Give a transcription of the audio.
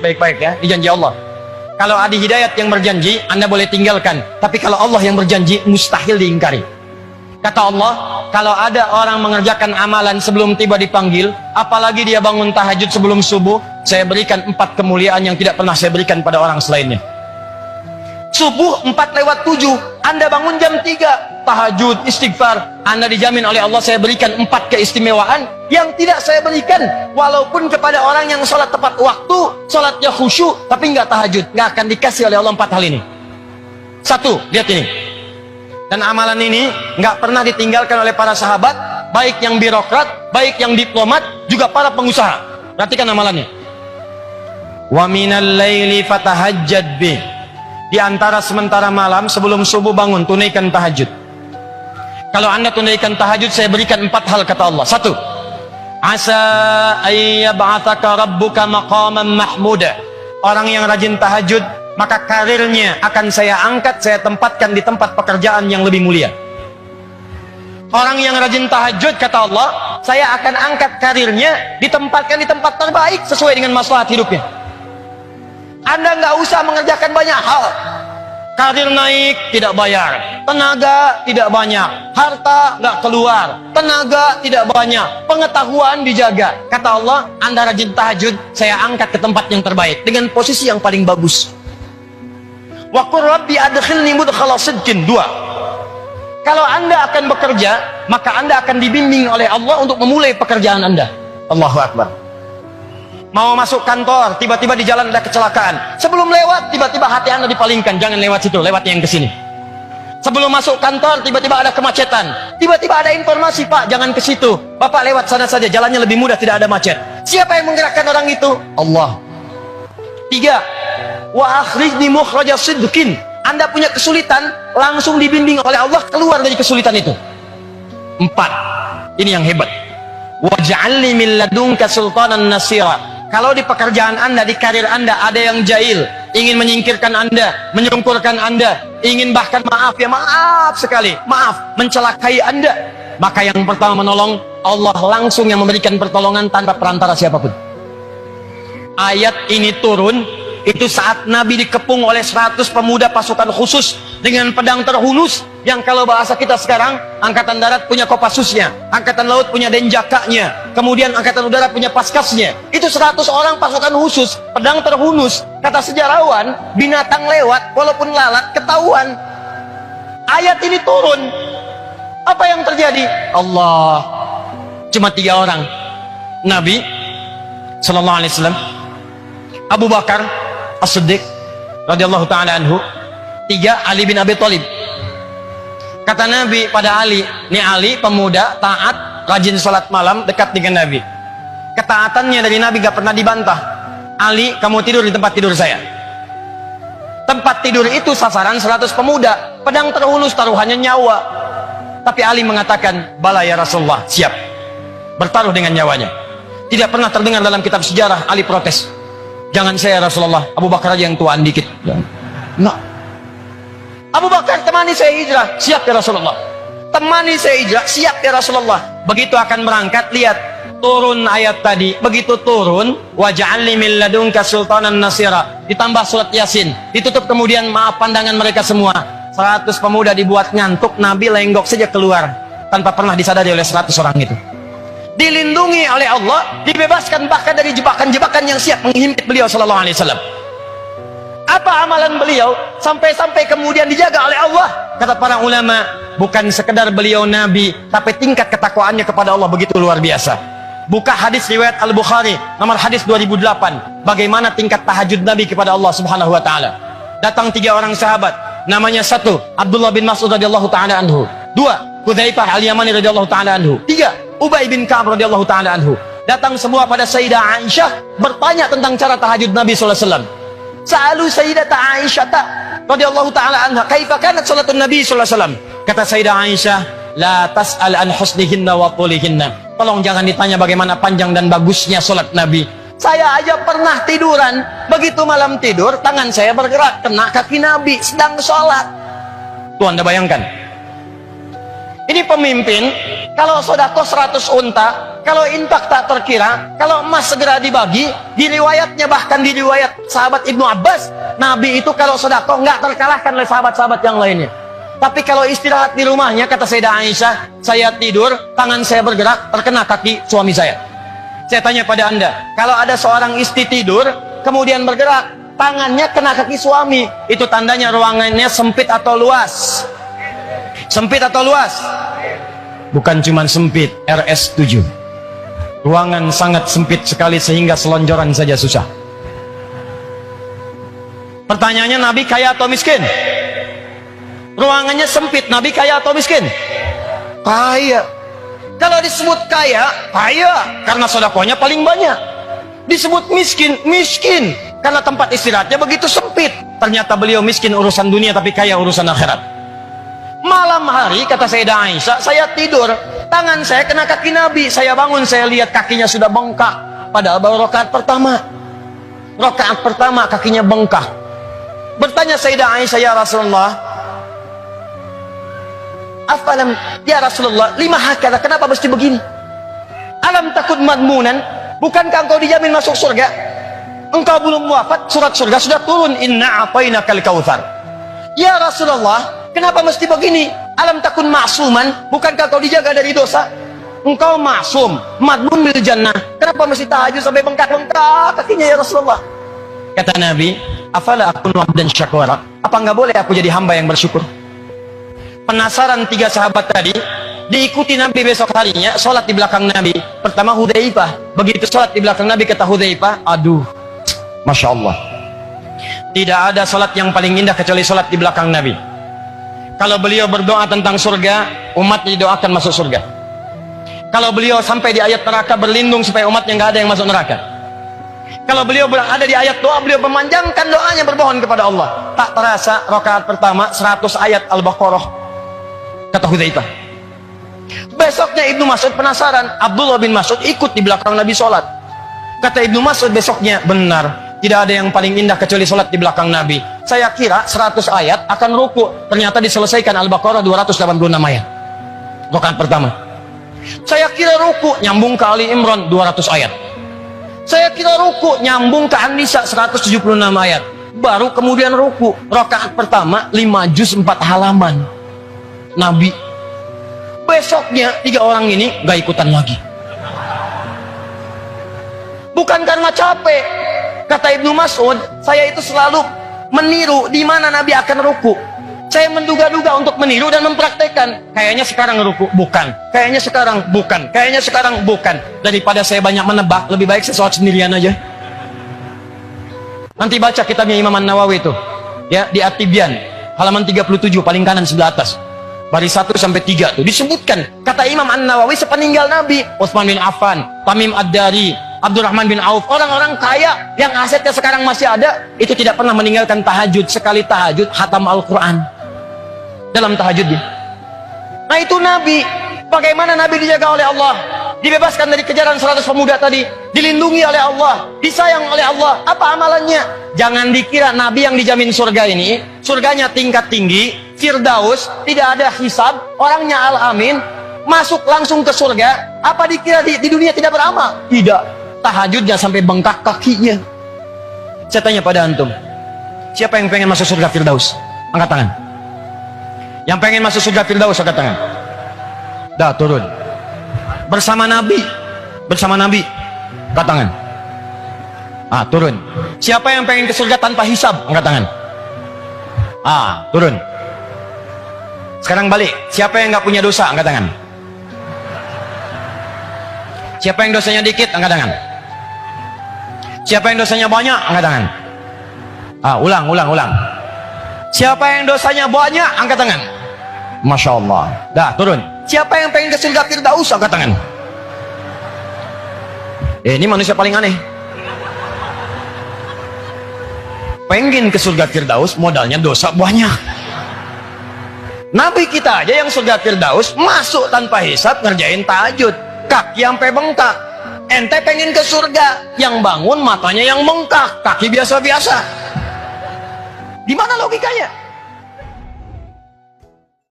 baik-baik ya, di janji Allah. Kalau ada hidayat yang berjanji, Anda boleh tinggalkan. Tapi kalau Allah yang berjanji, mustahil diingkari. Kata Allah, kalau ada orang mengerjakan amalan sebelum tiba dipanggil, apalagi dia bangun tahajud sebelum subuh, saya berikan 4 kemuliaan yang tidak pernah saya berikan pada orang selainnya. Subuh 4:07, Anda bangun jam 3, tahajud, istighfar, Anda dijamin oleh Allah saya berikan 4 keistimewaan yang tidak saya berikan walaupun kepada orang yang sholat tepat waktu, sholatnya khusyuk tapi nggak tahajud, nggak akan dikasih oleh Allah 4 hal ini. 1, lihat ini. Dan amalan ini nggak pernah ditinggalkan oleh para sahabat, baik yang birokrat, baik yang diplomat, juga para pengusaha. Perhatikan amalannya. Wa minal laili fatahajjad bih. Di antara sementara malam sebelum subuh bangun, tunaikan tahajud. Kalau Anda tunaikan tahajud, saya berikan 4 hal kata Allah. 1, asa ayyab'ataka rabbuka maqaman mahmuda. Orang yang rajin tahajud, maka karirnya akan saya angkat, saya tempatkan di tempat pekerjaan yang lebih mulia. Orang yang rajin tahajud, kata Allah, saya akan angkat karirnya, ditempatkan di tempat terbaik sesuai dengan maslahat hidupnya. Anda nggak usah mengerjakan banyak hal. Karir naik, tidak bayar. Tenaga, tidak banyak. Harta, nggak keluar. Tenaga, tidak banyak. Pengetahuan dijaga. Kata Allah, Anda rajin tahajud, saya angkat ke tempat yang terbaik. Dengan posisi yang paling bagus. Wa qur rabbi adkhilni mudkhala sidqin. 2. Kalau Anda akan bekerja, maka Anda akan dibimbing oleh Allah untuk memulai pekerjaan Anda. Allahu Akbar. Mau masuk kantor, tiba-tiba di jalan ada kecelakaan. Sebelum lewat, tiba-tiba hati Anda dipalingkan. Jangan lewat situ, lewat yang ke sini. Sebelum masuk kantor, tiba-tiba ada kemacetan. Tiba-tiba ada informasi, Pak, jangan ke situ. Bapak lewat sana saja, jalannya lebih mudah, tidak ada macet. Siapa yang menggerakkan orang itu? Allah. 3. Wa akhrijni mukhraja sidqin. Anda punya kesulitan, langsung dibimbing oleh Allah keluar dari kesulitan itu. 4. Ini yang hebat. Waj'alni min ladunka sultanan nasira. Kalau di pekerjaan Anda, di karir Anda ada yang jahil, ingin menyingkirkan Anda, menyungkurkan Anda, ingin bahkan maaf sekali, mencelakai Anda, maka yang pertama menolong, Allah langsung yang memberikan pertolongan tanpa perantara siapapun. Ayat ini turun itu saat Nabi dikepung oleh 100 pemuda pasukan khusus dengan pedang terhunus, yang kalau bahasa kita sekarang, angkatan darat punya kopassusnya, angkatan laut punya denjakanya, kemudian angkatan udara punya paskasnya. Itu 100 orang pasukan khusus, pedang terhunus. Kata sejarawan, binatang lewat walaupun lalat ketahuan. Ayat ini turun, apa yang terjadi? Allah, cuma 3 orang, Nabi sallallahu alaihi wasallam, Abu Bakar As-Siddiq radhiyallahu ta'ala anhu, 3, Ali bin Abi Thalib. Kata Nabi pada Ali, ini Ali pemuda, taat, rajin sholat malam, dekat dengan Nabi. Ketaatannya dari Nabi gak pernah dibantah. Ali, kamu tidur di tempat tidur saya. Tempat tidur itu sasaran 100 pemuda, pedang terhunus, taruhannya nyawa. Tapi Ali mengatakan, bala ya Rasulullah, siap bertaruh dengan nyawanya. Tidak pernah terdengar dalam kitab sejarah Ali protes. Jangan saya Rasulullah, Abu Bakar aja yang tuaan dikit. Nah, Abu Bakar, temani saya hijrah, siap ya Rasulullah. Temani saya hijrah, siap ya Rasulullah. Begitu akan berangkat, lihat turun ayat tadi. Begitu turun, waj'alni min ladunka sultanan nasira, ditambah surat Yasin, ditutup kemudian maaf pandangan mereka semua. 100 pemuda dibuat ngantuk, Nabi lenggok saja keluar tanpa pernah disadari oleh 100 orang itu. Dilindungi oleh Allah, dibebaskan bahkan dari jebakan-jebakan yang siap menghimpit beliau sallallahu alaihi wasallam. Apa amalan beliau sampai-sampai kemudian dijaga oleh Allah? Kata para ulama, bukan sekedar beliau nabi, tapi tingkat ketakwaannya kepada Allah begitu luar biasa. Buka hadis riwayat Al-Bukhari nomor hadis 2008, bagaimana tingkat tahajud Nabi kepada Allah Subhanahu wa taala. Datang 3 orang sahabat, namanya 1 Abdullah bin Mas'ud radhiyallahu taala anhu, 2 Hudzaifah al-Yamani radhiyallahu taala anhu, 3 Ubay bin Ka'ab radhiyallahu taala anhu. Datang semua pada Sayyidah Aisyah bertanya tentang cara tahajud Nabi sallallahu alaihi wasallam. Sa'alu Sayyidata Aisyah radhiyallahu taala anha, kaifa kanat salatun Nabi sallallahu alaihi wasallam? Kata Sayyidah Aisyah, la tas'al an husnihinna wa qulihinna. Tolong jangan ditanya bagaimana panjang dan bagusnya salat Nabi. Saya aja pernah tiduran, begitu malam tidur tangan saya bergerak kena kaki Nabi sedang salat. Tuh Anda bayangkan. Ini pemimpin, kalau sedekah 100 unta, kalau infak tak terkira, kalau emas segera dibagi, di riwayatnya bahkan di riwayat sahabat Ibnu Abbas, Nabi itu kalau sedekah nggak terkalahkan oleh sahabat-sahabat yang lainnya. Tapi kalau istirahat di rumahnya, kata Sayyidah Aisyah, saya tidur, tangan saya bergerak, terkena kaki suami saya. Saya tanya pada Anda, kalau ada seorang istri tidur, kemudian bergerak, tangannya kena kaki suami, itu tandanya ruangannya sempit atau luas? Sempit atau luas? Bukan cuma sempit, RS7. Ruangan sangat sempit sekali sehingga selonjoran saja susah. Pertanyaannya, Nabi kaya atau miskin? Ruangannya sempit, Nabi kaya atau miskin? Kaya. Kalau disebut kaya, kaya karena sedekahnya paling banyak. Disebut miskin, miskin karena tempat istirahatnya begitu sempit. Ternyata beliau miskin urusan dunia tapi kaya urusan akhirat. Malam hari, kata Sayyidah Aisyah, saya tidur, tangan saya kena kaki Nabi. Saya bangun, saya lihat kakinya sudah bengkak. Padahal baru rakaat pertama. Rakaat pertama kakinya bengkak. Bertanya Sayyidah Aisyah, ya Rasulullah, afalam, ya Rasulullah, lima hakada, kenapa mesti begini? Alam takut madmunan, bukankah engkau dijamin masuk surga? Engkau belum wafat, surat surga sudah turun, inna atainakal kautsar. Ya Rasulullah, kenapa mesti begini? Alam takun ma'suman, bukankah kau dijaga dari dosa? Engkau ma'sum, madmun bil jannah, kenapa mesti tahajud sampai bengkak-bengkak kakinya ya Rasulullah? Kata Nabi, afala akunu abdan syakura, apa enggak boleh aku jadi hamba yang bersyukur? Penasaran tiga sahabat tadi, diikuti Nabi besok harinya, sholat di belakang Nabi. Pertama Hudzaifah, begitu sholat di belakang Nabi, kata Hudzaifah, aduh, Masya Allah, tidak ada sholat yang paling indah kecuali sholat di belakang Nabi. Kalau beliau berdoa tentang surga, umat didoakan masuk surga. Kalau beliau sampai di ayat neraka, berlindung supaya umatnya nggak ada yang masuk neraka. Kalau beliau ada di ayat doa, beliau memanjangkan doanya, bermohon kepada Allah. Tak terasa rakaat pertama 100 ayat Al-Baqarah, kata Hudzaifah. Besoknya Ibnu Mas'ud penasaran, Abdullah bin Mas'ud ikut di belakang Nabi sholat. Kata Ibnu Mas'ud besoknya, benar, tidak ada yang paling indah kecuali sholat di belakang Nabi. Saya kira 100 ayat akan ruku, ternyata diselesaikan Al-Baqarah 286 ayat rakaat pertama. Saya kira ruku nyambung ke Ali Imran 200 ayat. Saya kira ruku nyambung ke An-Nisa 176 ayat. Baru kemudian ruku, rakaat pertama 5 juz 4 halaman. Nabi. Besoknya tiga orang ini gak ikutan lagi. Bukan karena capek. Kata Ibnu Mas'ud, saya itu selalu meniru di mana Nabi akan ruku. Saya menduga-duga untuk meniru dan mempraktekkan. Kayaknya sekarang ruku, bukan. Kayaknya sekarang bukan. Kayaknya sekarang bukan. Daripada saya banyak menebak, lebih baik saya sholat sendirian aja. Nanti baca kitabnya Imam An-Nawawi itu, ya, di At-Tibyan, halaman 37 paling kanan sebelah atas. Baris 1 sampai 3 tuh disebutkan. Kata Imam An-Nawawi, sepeninggal Nabi, Utsman bin Affan, Tamim Ad-Dari, Abdurrahman bin Auf, orang-orang kaya yang asetnya sekarang masih ada, itu tidak pernah meninggalkan tahajud. Sekali tahajud, khatam Al-Quran dalam tahajudnya. Nah itu Nabi. Bagaimana Nabi dijaga oleh Allah, dibebaskan dari kejaran 100 pemuda tadi, dilindungi oleh Allah, disayang oleh Allah. Apa amalannya? Jangan dikira Nabi yang dijamin surga ini, surganya tingkat tinggi, Firdaus, tidak ada hisab, orangnya Al-Amin, masuk langsung ke surga. Apa dikira di dunia tidak beramal? Tidak. Tahajudnya sampai bengkak kakinya. Saya tanya pada antum, siapa yang pengen masuk surga Firdaus? Angkat tangan. Yang pengen masuk surga Firdaus, angkat tangan. Dah, turun. Bersama Nabi. Bersama Nabi. Angkat tangan. Ah, turun. Siapa yang pengen ke surga tanpa hisab? Angkat tangan. Ah, turun. Sekarang balik. Siapa yang nggak punya dosa? Angkat tangan. Siapa yang dosanya dikit? Angkat tangan. Siapa yang dosanya banyak? Angkat tangan. Ah, ulang. Siapa yang dosanya banyak? Angkat tangan. Masya Allah. Dah, turun. Siapa yang pengen ke surga Firdaus? Angkat tangan. Ini manusia paling aneh. Pengen ke surga Firdaus, modalnya dosa banyak. Nabi kita aja yang surga Firdaus masuk tanpa hisab, ngerjain tahajud, kaki sampai bengkak. Ente pengen ke surga, yang bangun matanya yang bengkak, kaki biasa-biasa. Di mana logikanya?